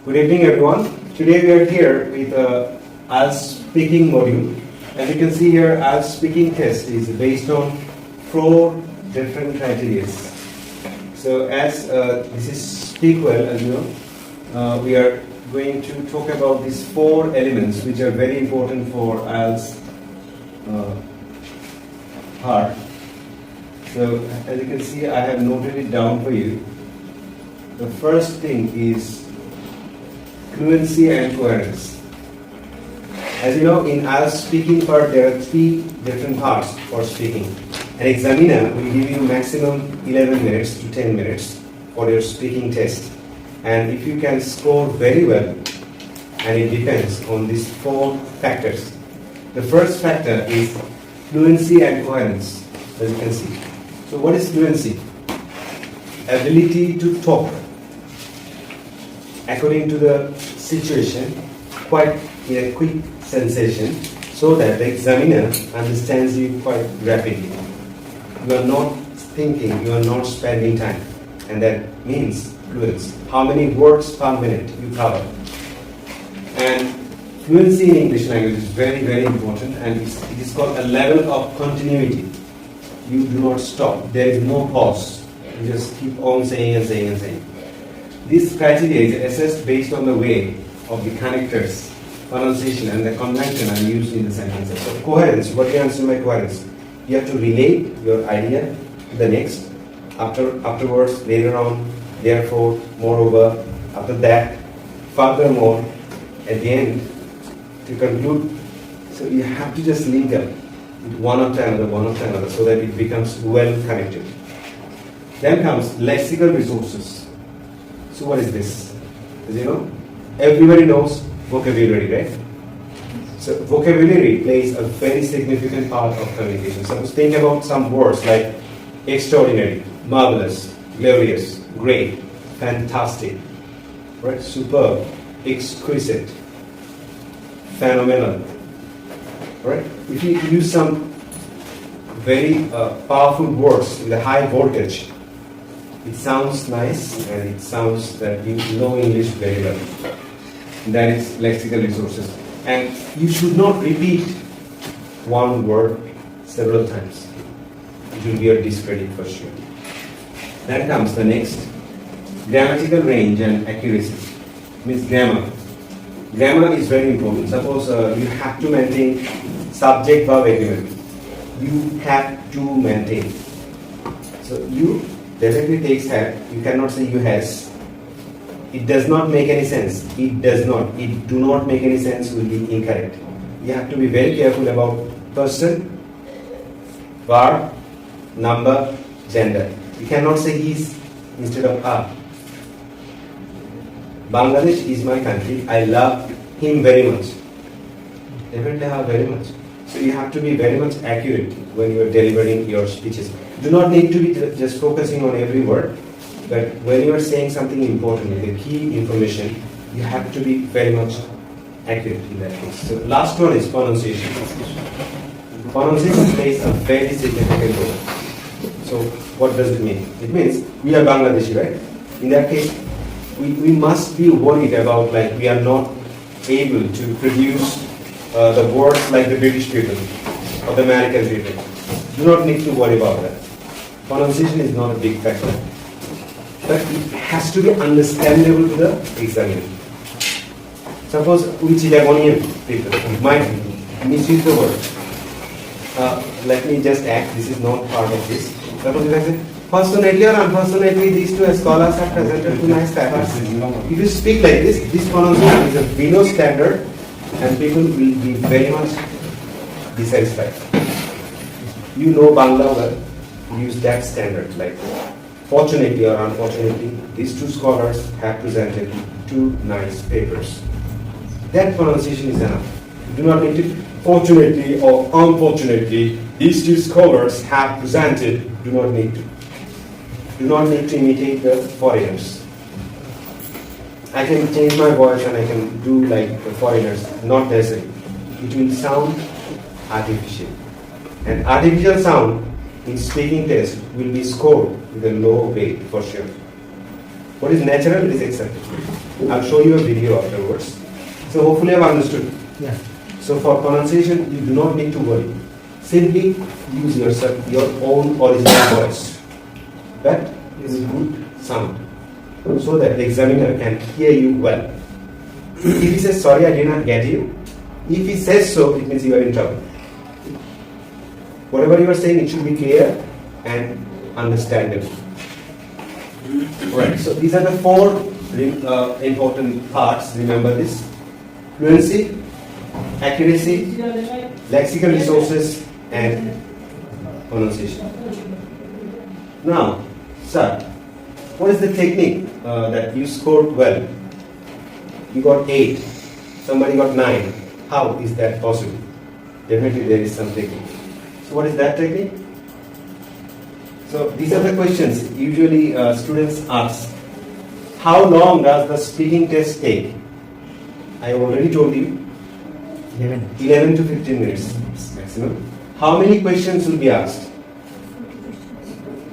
Good evening, everyone. Today we are here with IELTS Speaking module. As you can see here, IELTS Speaking test is based on 4 different criteria. So as this is Speak Well, as you know, we are going to talk about these 4 elements which are very important for IELTS part. So as you can see, I have noted it down for you. The first thing is fluency and coherence. As you know, in IELTS speaking part, there are 3 different parts for speaking. An examiner will give you maximum 11 minutes to 10 minutes for your speaking test. And if you can score very well, and it depends on these 4 factors. The first factor is fluency and coherence, as you can see. So what is fluency? Ability to talk according to the situation, quite in a quick sensation, so that the examiner understands you quite rapidly. You are not thinking, you are not spending time, and that means fluency. How many words per minute you cover. And fluency in English language is very, very important, and it is called a level of continuity. You do not stop, there is no pause. You just keep on saying and saying and saying. This criteria is assessed based on the way of the connectors, pronunciation, and the convention are used in the sentences. So coherence, what do you understand by coherence? You have to relate your idea to the next, afterwards, later on, therefore, moreover, after that, furthermore, at the end, to conclude. So you have to just link up with one after another, so that it becomes well connected. Then comes lexical resources. So what is this? As you know, everybody knows vocabulary, right? So vocabulary plays a very significant part of communication. Suppose think about some words like extraordinary, marvelous, glorious, great, fantastic, right? Superb, exquisite, phenomenal, right? If you use some very powerful words in the high voltage, it sounds nice and it sounds that you know English very well. That is lexical resources. And you should not repeat one word several times. It will be a discredit for sure. Then comes the next, grammatical range and accuracy. Means grammar. Grammar is very important. Suppose you have to maintain subject-verb agreement. You have to maintain. So you definitely takes have. You cannot say you has. It does not make any sense. It does not. It do not make any sense will be incorrect. You have to be very careful about person, verb, number, gender. You cannot say he's instead of are. Bangladesh is my country. I love him very much. Definitely have very much. So you have to be very much accurate when you are delivering your speeches. Do not need to be just focusing on every word, but when you are saying something important, the key information, you have to be very much accurate in that case. So last one is pronunciation. Pronunciation plays a very significant role. So what does it mean? It means we are Bangladeshi, right? In that case, we must be worried about like we are not able to produce the words like the British people or the American people. Do not need to worry about that. Pronunciation is not a big factor, but it has to be understandable to the examiner. Suppose we Chittagonian people might misuse the word. Let me just act, this is not part of this. Suppose if I say, fortunately or unfortunately, these 2 scholars have presented 2 nice papers. If you speak like this pronunciation is a below standard, and people will be very much dissatisfied. You know Bangla well, use that standard, like fortunately or unfortunately, these 2 scholars have presented 2 nice papers. That pronunciation is enough. You do not need to, fortunately or unfortunately, these 2 scholars have presented, do not need to. Do not need to imitate the foreigners. I can change my voice and I can do like the foreigners, not necessary. It will sound artificial. And artificial sound in speaking test will be scored with a low weight for sure. What is natural is accepted. I'll show you a video afterwards. So hopefully I've understood. Yeah. So for pronunciation, you do not need to worry. Simply use your own original voice. That is a good sound, so that the examiner can hear you well. If he says, sorry, I did not get you, if he says so, it means you are in trouble. Whatever you are saying, it should be clear and understandable. Right, so these are the four important parts. Remember this: fluency, accuracy, lexical resources, and pronunciation. Now, sir, what is the technique that you scored well? You got 8, somebody got 9. How is that possible? Definitely there is some technique. So what is that technique? So these are the questions usually students ask. How long does the speaking test take? I already told you 11 to 15 minutes maximum. How many questions will be asked?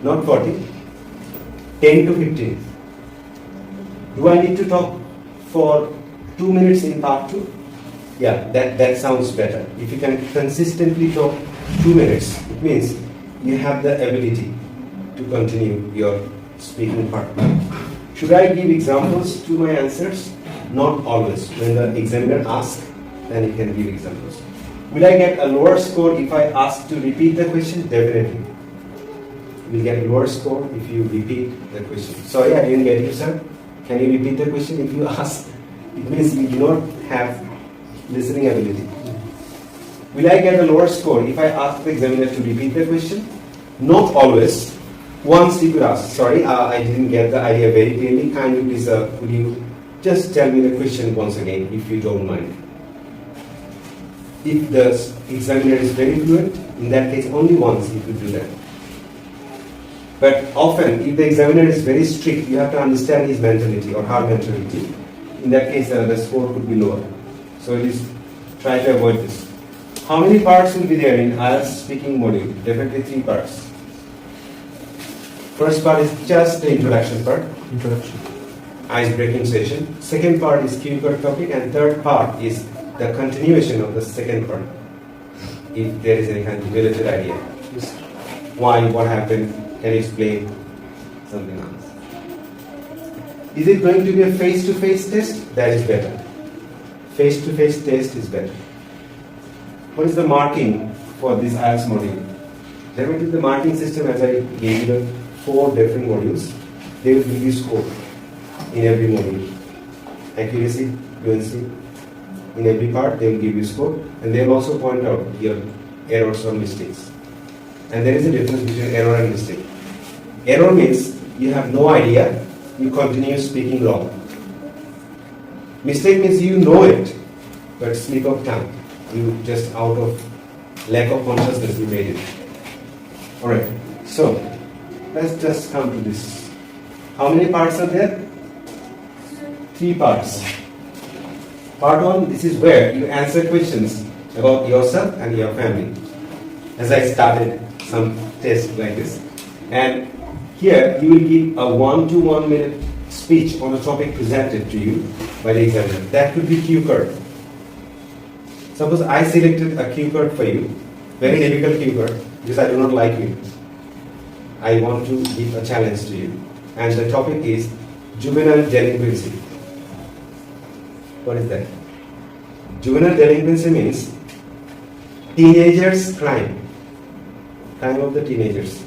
Not 40, 10 to 15. Do I need to talk for 2 minutes in part 2? Yeah, that sounds better. If you can consistently talk 2 minutes, it means you have the ability to continue your speaking part. Should I give examples to my answers? Not always. When the examiner asks, then you can give examples. Will I get a lower score if I ask to repeat the question? Definitely. You will get a lower score if you repeat the question. Sorry, I didn't get you, sir. Can you repeat the question if you ask? It means you do not have listening ability. Will I get a lower score if I ask the examiner to repeat the question? Not always. Once you could ask, sorry, I didn't get the idea very clearly. Kindly please, could you just tell me the question once again, if you don't mind. If the examiner is very fluent, in that case only once you could do that. But often, if the examiner is very strict, you have to understand his mentality or her mentality. In that case, the score could be lower. So please try to avoid this. How many parts will be there in IELTS speaking module? Definitely 3 parts. First part is just the introduction part. Ice-breaking session. Second part is cue card topic, and third part is the continuation of the second part. If there is any kind of related idea. Why, what happened, can you explain something else? Is it going to be a face-to-face test? That is better. Face-to-face test is better. What is the marking for this IELTS module? There will be the marking system as I gave you the 4 different modules. They will give you score in every module. Accuracy, fluency. In every part they will give you score, and they will also point out your errors or mistakes. And there is a difference between error and mistake. Error means you have no idea, you continue speaking wrong. Mistake means you know it, but slip of tongue. You just out of lack of consciousness you made it. Alright, so let's just come to this. How many parts are there? 3 parts. Part 1, this is where you answer questions about yourself and your family. As I started some tests like this. And here you will give a 1 to 1 minute speech on a topic presented to you by the examiner. That could be cue card. Suppose I selected a cue card for you, very difficult cue card, because I do not like you. I want to give a challenge to you. And the topic is juvenile delinquency. What is that? Juvenile delinquency means teenagers' crime. Crime of the teenagers.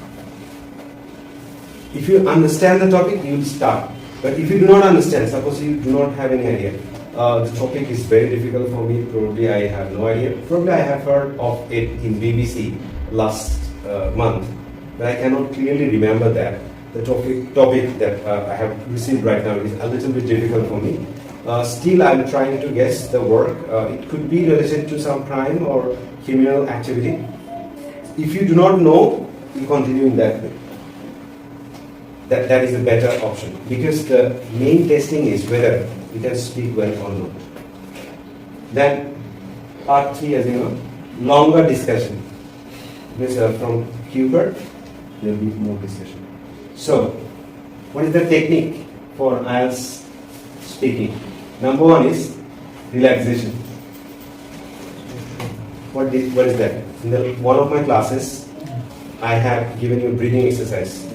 If you understand the topic, you will start. But if you do not understand, suppose you do not have any idea, the topic is very difficult for me, probably I have no idea. Probably I have heard of it in BBC last month, but I cannot clearly remember that. The topic that I have received right now is a little bit difficult for me. Still, I'm trying to guess the work. It could be related to some crime or criminal activity. If you do not know, you continue in that way. That is a better option, because the main testing is whether you can speak well or not. Then part 3, as you know, longer discussion. This from cue card, there will be more discussion. So, what is the technique for IELTS speaking. Number one is relaxation. What is that? In one of my classes, I have given you a breathing exercise.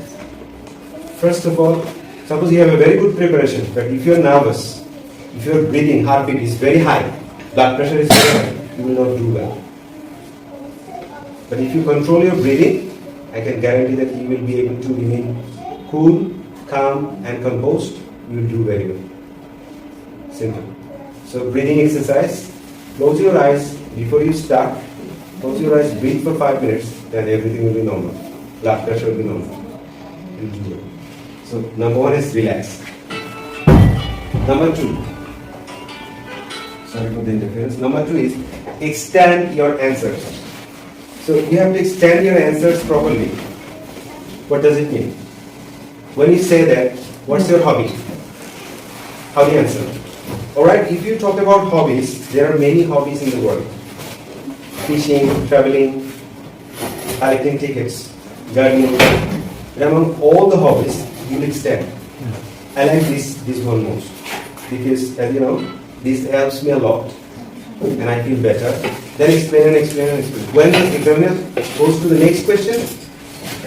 First of all, suppose you have a very good preparation, but if you are nervous, if your breathing, heartbeat is very high, blood pressure is very high, you will not do well. But if you control your breathing, I can guarantee that you will be able to remain cool, calm and composed. You will do very well. Simple. So breathing exercise, close your eyes before you start. Close your eyes, breathe for 5 minutes, then everything will be normal. Blood pressure will be normal. You'll do well. So number one is relax. Number two, sorry for the interference. Number two is extend your answers. So you have to extend your answers properly. What does it mean? When you say that, what's your hobby? How do you answer? Alright, if you talk about hobbies, there are many hobbies in the world. Fishing, traveling, collecting tickets, gardening. And among all the hobbies, you will extend. I like this one most. Because as you know, this helps me a lot. And I feel better. Then explain and explain and explain. When the examiner goes to the next question,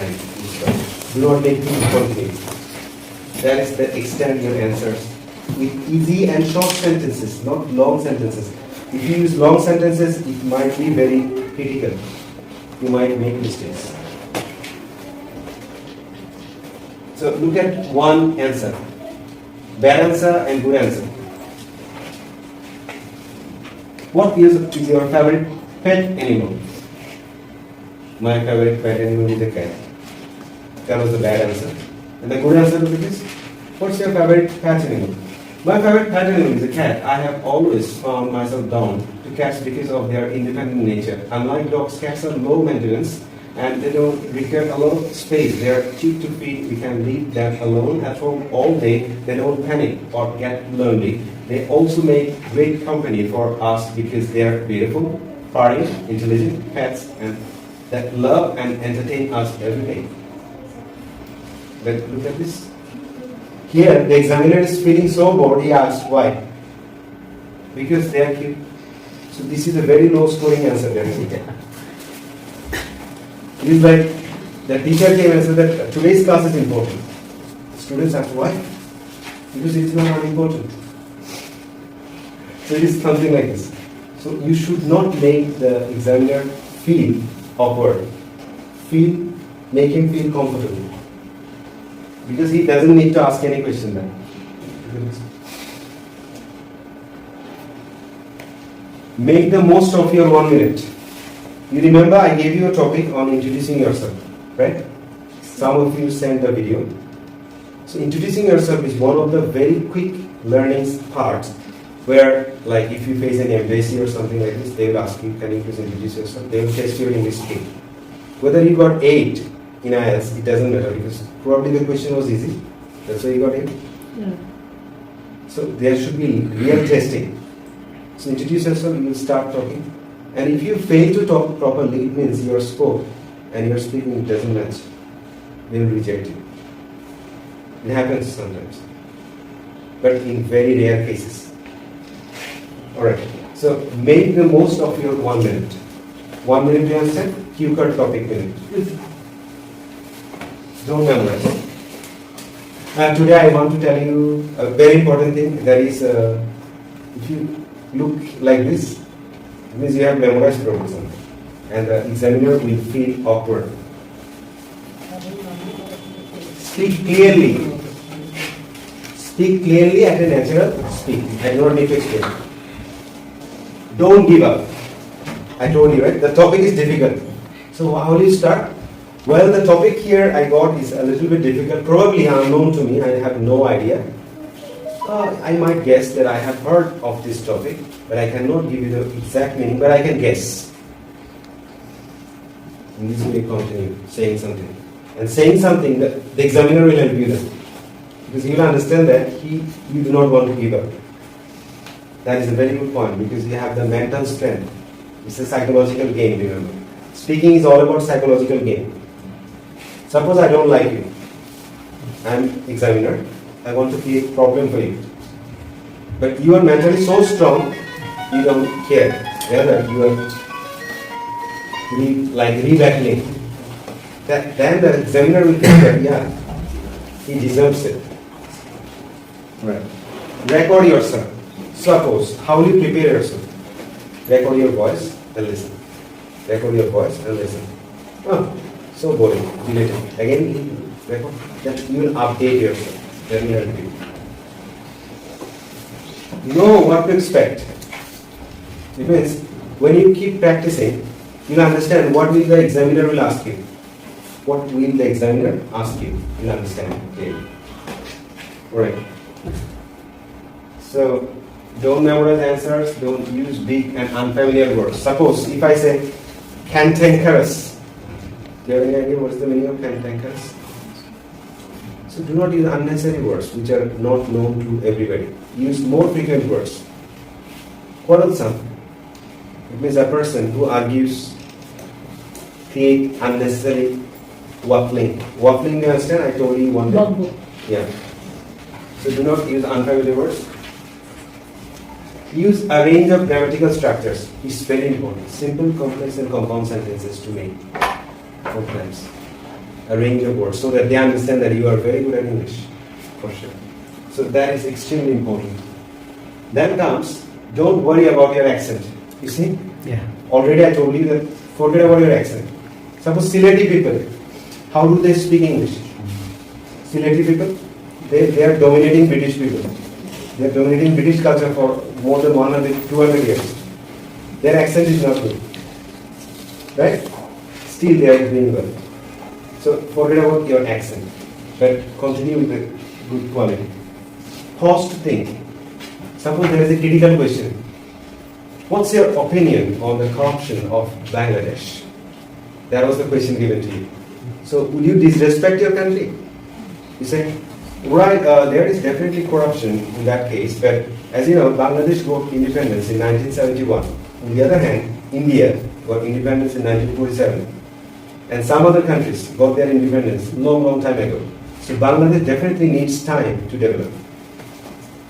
and you stop. Do not make things complicated. That is the extend your answers with easy and short sentences, not long sentences. If you use long sentences, it might be very critical. You might make mistakes. So look at one answer. Bad answer and good answer. What is your favorite pet animal? My favorite pet animal is a cat. That was the bad answer. And the good answer to this? What's your favorite pet animal? My favorite pet animal is a cat. I have always found myself down to cats because of their independent nature. Unlike dogs, cats are low maintenance and they don't require a lot of space. They are cheap to feed. We can leave them alone at home all day. They don't panic or get lonely. They also make great company for us because they are beautiful, furry, intelligent pets and that love and entertain us every day. But look at this. Here, the examiner is feeling so bored, he asks why. Because they are cute. So this is a very low scoring answer that we get. It is like the teacher came and said that today's class is important. Students ask why? Because it is not unimportant. So it is something like this. So you should not make the examiner feel awkward. Make him feel comfortable. Because he doesn't need to ask any question then. Make the most of your 1 minute. You remember I gave you a topic on introducing yourself, right? Some of you sent the video. So introducing yourself is one of the very quick learning parts where like if you face an embassy or something like this, they will ask you, can you please introduce yourself? They will test your English skill. Whether you got 8 in IELTS, it doesn't matter because probably the question was easy. That's why you got 8. Yeah. So there should be real testing. So introduce yourself, you will start talking. And if you fail to talk properly, it means your scope and your speaking doesn't match. They will reject you. It happens sometimes. But in very rare cases. Alright. So make the most of your 1 minute. 1 minute to answer, cue card topic minute. Don't memorize. Today I want to tell you a very important thing. That is, if you look like this, it means you have memorized probably something. And the examiner will feel awkward. Speak clearly. Speak clearly at a natural speed. I do not need to explain. Don't give up. I told you, right? The topic is difficult. So how will you start? Well, the topic here I got is a little bit difficult, probably unknown to me, I have no idea. I might guess that I have heard of this topic, but I cannot give you the exact meaning, but I can guess. And this way continue saying something. And saying something that the examiner will help you then. Because you will understand that you do not want to give up. That is a very good point, because you have the mental strength. It's a psychological game, remember. Speaking is all about psychological game. Suppose I don't like you. I'm examiner. I want to create a problem for you. But you are mentally so strong, you don't care. Rather, you are rebattling. Then the examiner will think that, yeah, he deserves it. Right. Record yourself. Suppose, how will you prepare yourself? Record your voice and listen. Record your voice and listen. Oh, so boring. Delete it. Again, record. Then you will update yourself. Then you have to know what to expect. It means when you keep practicing, you'll understand what will the examiner will ask you. What will the examiner ask you? You'll understand clearly. Right. So don't memorize answers, don't use big and unfamiliar words. Suppose if I say cantankerous, do you have any idea what's the meaning of cantankerous? So do not use unnecessary words which are not known to everybody. Use more frequent words. Quarrelsome. It means a person who argues, create unnecessary waffling. Waffling, you understand? I told you one day. Yeah. So do not use unfamiliar words. Use a range of grammatical structures. It's very important. Simple, complex, and compound sentences to make. 4 times. A range of words so that they understand that you are very good at English. For sure. So that is extremely important. Then comes, don't worry about your accent. You see? Yeah. Already I told you that forget about your accent. Suppose Sylheti people, how do they speak English? Sylheti people, they are dominating British people. They are dominating British culture for more than 100, 200 years. Their accent is not good. Right? Still they are doing well. So forget about your accent, but continue with the good quality. Pause to think. Suppose there is a critical question. What's your opinion on the corruption of Bangladesh? That was the question given to you. So will you disrespect your country? You say, right, there is definitely corruption in that case, but as you know, Bangladesh got independence in 1971. On the other hand, India got independence in 1947. And some other countries got their independence long time ago. So Bangladesh definitely needs time to develop.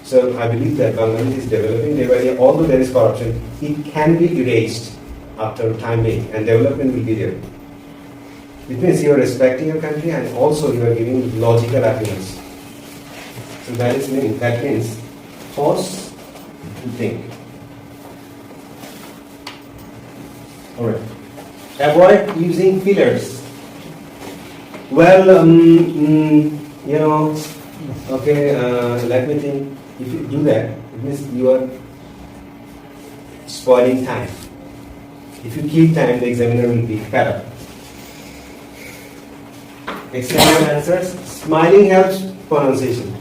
So I believe that Bangladesh is developing day by day. Although there is corruption, it can be erased after time being, and development will be there. It means you are respecting your country and also you are giving logical arguments. So that means pause to think. Alright. Avoid using fillers. Well, you know, okay, let me think. If you do that, it means you are spoiling time. If you keep time, the examiner will be fed up. Extend your answers. Smiling helps pronunciation.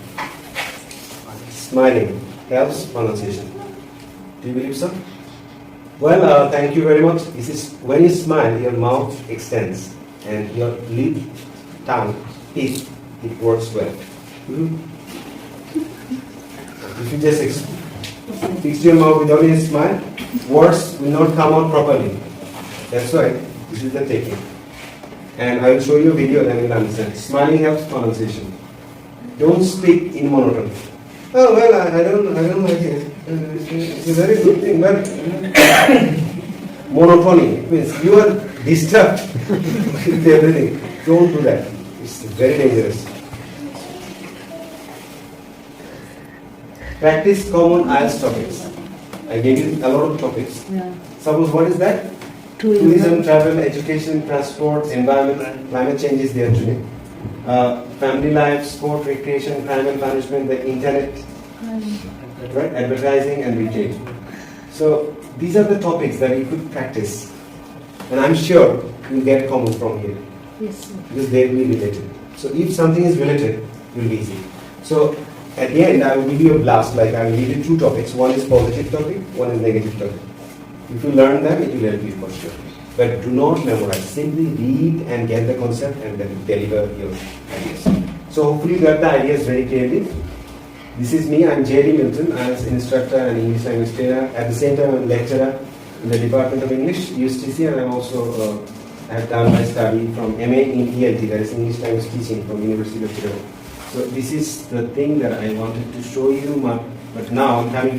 Smiling helps pronunciation. Do you believe so? Well, thank you very much. This is when you smile, your mouth extends and your lip, tongue, teeth, it works well. If you just fix your mouth without any smile, words will not come out properly. That's why this is the technique. And I will show you a video, then you'll understand. Smiling helps pronunciation. Don't speak in monotony. Oh well, I don't like it. It's a very good thing, but monotony means you are disturbed with everything. Don't do that. It's very dangerous. Practice common IELTS topics. I gave you a lot of topics. Yeah. Suppose what is that? Tourism, travel, education, transport, environment, climate change is there today. Family life, sport, recreation, crime and punishment, the internet, right? Advertising and retail. So these are the topics that you could practice. And I'm sure you'll get common from here. Yes, sir. Because they will be related. So if something is related, it will be easy. So at the end, I will give you a blast, like I will give you 2 topics. One is positive topic, one is negative topic. If you learn them, it will help you for sure. But do not memorize. Simply read and get the concept and then deliver your ideas. So hopefully you got the ideas very clearly. This is me, I'm J.D. Milton. I'm an instructor and English language trainer. At the same time, I'm a lecturer in the Department of English, USTC, and I'm also, I have done my study from MA in ELT, that is English language teaching from University of Chicago. So this is the thing that I wanted to show you, But now, having